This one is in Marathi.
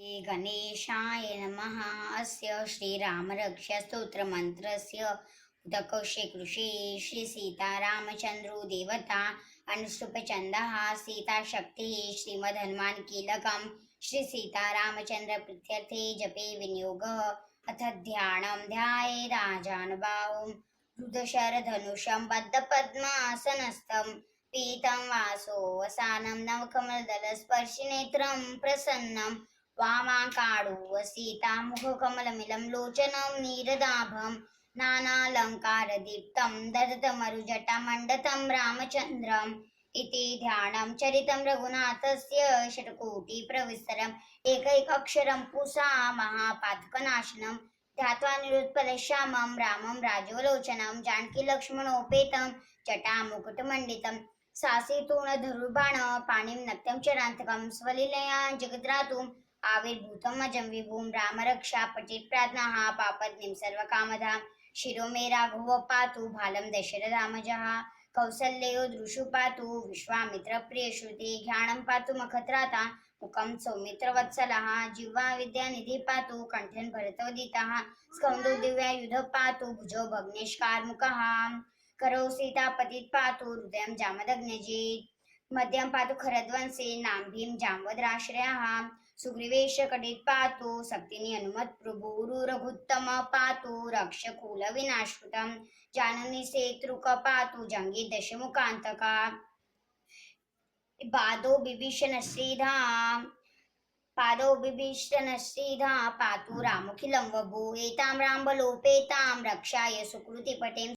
श्री गणेशाय नमः। अस्य श्रीरामरक्षास्तोत्रमन्त्रस्य उदकौशे कृषे श्रीसीतारामचन्द्रो देवता अनुष्टुप्छन्दः सीताशक्तिः श्रीमदहनुमान् कीलकम् श्रीसीतारामचन्द्रप्रीत्यर्थे जपे विनियोगः। अथ ध्यानं ध्याये राजानुबाहुं हृदशरधनुषं बद्धपद्मासनस्थं पीतं वासोऽवसानं नवकमलदलस्पर्शिनेत्रं प्रसन्नं वामाकाडो सीतामुखकमलमिलं लोचनं नीरदाभं नानालङ्कारदीप्तं ददतमरुजटामण्डतं रामचन्द्रम् इति ध्यानं चरितं रघुनाथस्य षट्कोटिप्रविस्तरम् एकैकाक्षरं पुंसा महापातकनाशनं ध्यात्वा निरुत्पलश्यामं रामं राजवलोचनं जानकीलक्ष्मणोपेतं जटामुकुटमण्डितं सासितूणधनुर्बाण पाणिं नक्तं चरान्तकं स्वलीलया जगद्रातुम् आविर्भूतम् अजं विभुं रामरक्षा पठेत् प्रार्थनाः पापद्निं सर्वकामदां शिरो मे राघव पातु भालं दशरथात्मजः कौसल्यो दृशु पातु विश्वामित्रप्रियश्रुते ज्ञानं पातु मखत्राता मुखं सौमित्रवत्सलः जिह्वा विद्यानिधि पातु कण्ठं भरतोदितः स्कन्धो दिव्यायुध पातु भुजौ भग्नेशकारमुखः करौ सीतापतित पातु हृदयं जामदग्नजित् मध्यं पातु खरध्वंसे नाभिं जाम्बवदाश्रयः सुग्रीवेश कटित पातु शक्तिनि हनुमत् प्रभु रघुत्तम पातु रक्षकुलविनाशकृतं जाननी सेतृक पातु जंगी दशमुखान्तका पादो बिभीषणश्रीधा पातु रामखिलं वभु एतां रामबलोपेतां रक्षाय सुकृतिपटें